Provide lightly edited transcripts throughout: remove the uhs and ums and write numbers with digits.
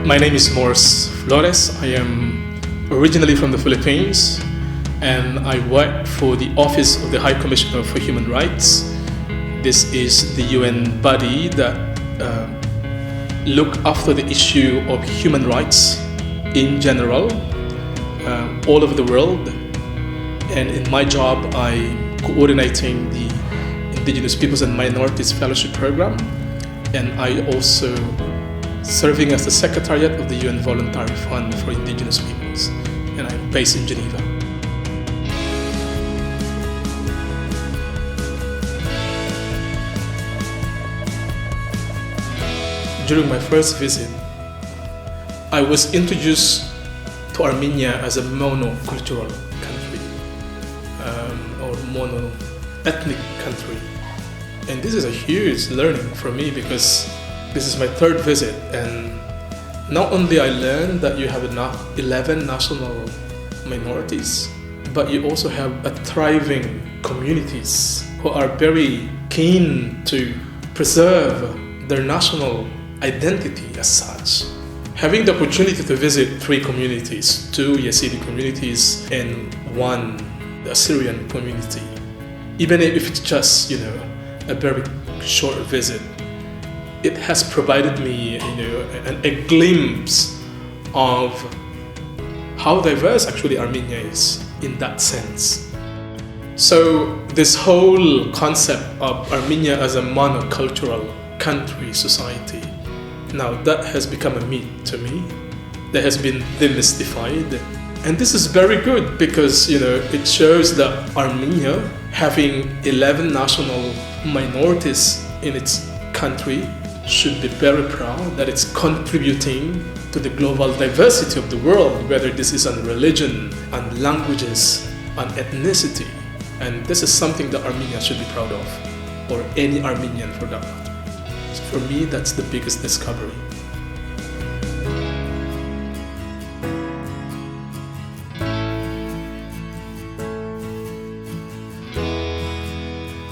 My name is Morris Flores. I am originally from the Philippines, and I work for the Office of the High Commissioner for Human Rights. This is the UN body that look after the issue of human rights in general, all over the world. And in my job, I'm coordinating the Indigenous Peoples and Minorities Fellowship Program, and I also serving as the Secretariat of the UN Voluntary Fund for Indigenous Peoples, and I'm based in Geneva. During my first visit, I was introduced to Armenia as a monocultural country, or monoethnic country. And this is a huge learning for me because this is my third visit, and not only I learned that you have 11 national minorities, but you also have a thriving communities who are very keen to preserve their national identity as such. Having the opportunity to visit 3 communities, 2 Yazidi communities and 1 Assyrian community, even if it's just, a very short visit, it has provided me, a glimpse of how diverse actually Armenia is in that sense. So this whole concept of Armenia as a monocultural country, society, now that has become a myth to me. That has been demystified. And this is very good because, it shows that Armenia, having 11 national minorities in its country, should be very proud that it's contributing to the global diversity of the world, whether this is on religion, on languages, on ethnicity. And this is something that Armenia should be proud of, or any Armenian for that matter. So for me, that's the biggest discovery.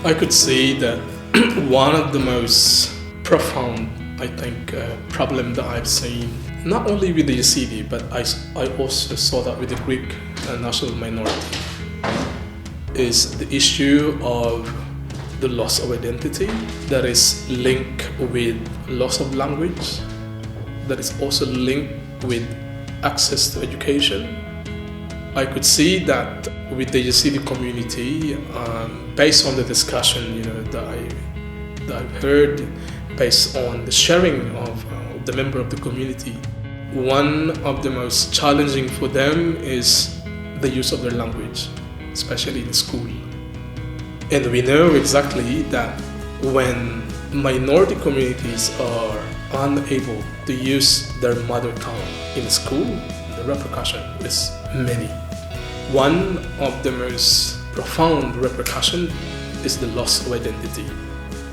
I could say that one of the most profound, problem that I've seen, not only with the Yazidi, but I also saw that with the Greek national minority, is the issue of the loss of identity that is linked with loss of language, that is also linked with access to education. I could see that with the Yazidi community, based on the discussion that I've heard, based on the sharing of the member of the community, one of the most challenging for them is the use of their language, especially in school. And we know exactly that when minority communities are unable to use their mother tongue in school, the repercussion is many. One of the most profound repercussion is the loss of identity.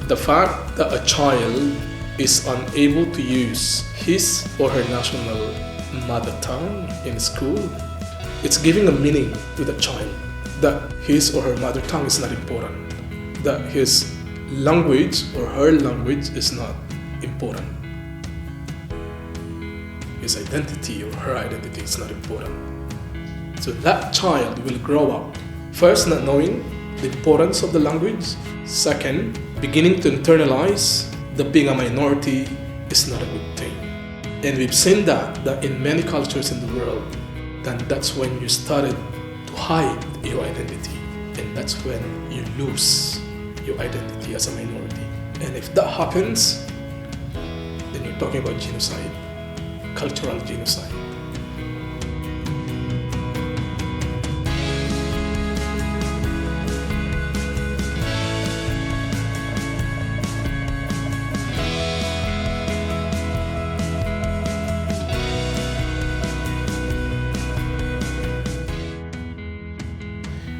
The fact that a child is unable to use his or her national mother tongue in school, it's giving a meaning to the child that his or her mother tongue is not important, that his language or her language is not important. His identity or her identity is not important. So that child will grow up, first not knowing the importance of the language, second, beginning to internalize that being a minority is not a good thing. And we've seen that in many cultures in the world, then that's when you started to hide your identity. And that's when you lose your identity as a minority. And if that happens, then you're talking about genocide, cultural genocide.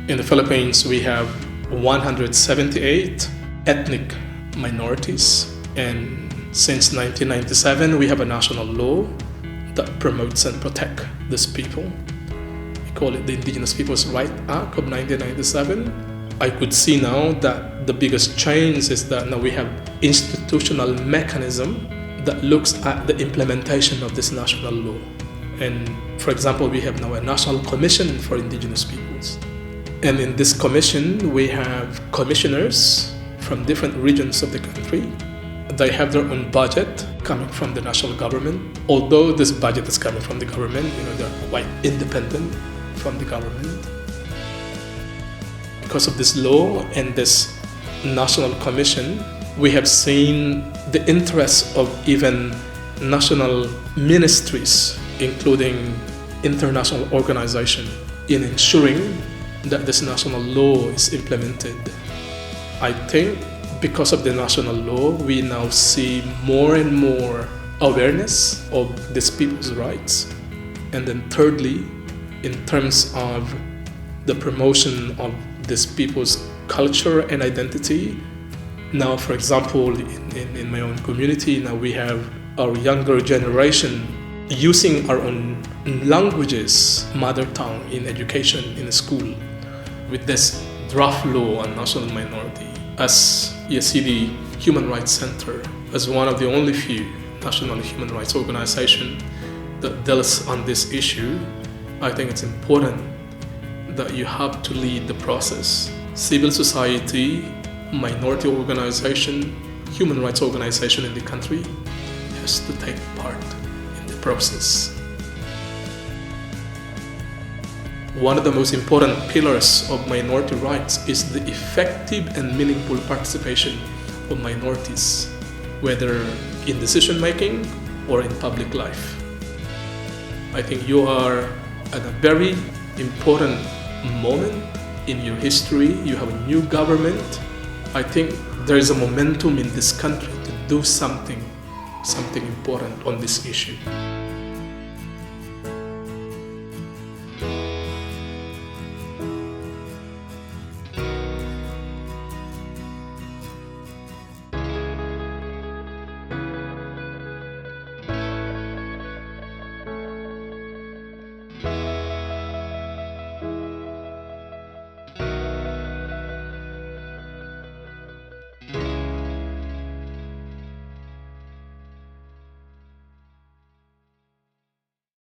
In the Philippines, we have 178 ethnic minorities, and since 1997, we have a national law that promotes and protects these people. We call it the Indigenous Peoples' Rights Act of 1997. I could see now that the biggest change is that now we have institutional mechanism that looks at the implementation of this national law. And for example, we have now a National Commission for Indigenous Peoples. And in this commission, we have commissioners from different regions of the country. They have their own budget coming from the national government. Although this budget is coming from the government, they're quite independent from the government. Because of this law and this national commission, we have seen the interest of even national ministries, including international organizations, in ensuring that this national law is implemented. I think because of the national law, we now see more and more awareness of these people's rights. And then thirdly, in terms of the promotion of these people's culture and identity, now, for example, in my own community, now we have our younger generation using our own languages, mother tongue, in education, in school, with this draft law on national minority. As Yazidi Human Rights Center, as one of the only few national human rights organizations that deals on this issue, I think it's important that you have to lead the process. Civil society, minority organization, human rights organization in the country has to take part in the process. One of the most important pillars of minority rights is the effective and meaningful participation of minorities, whether in decision making or in public life. I think you are at a very important moment in your history. You have a new government. I think there is a momentum in this country to do something important on this issue.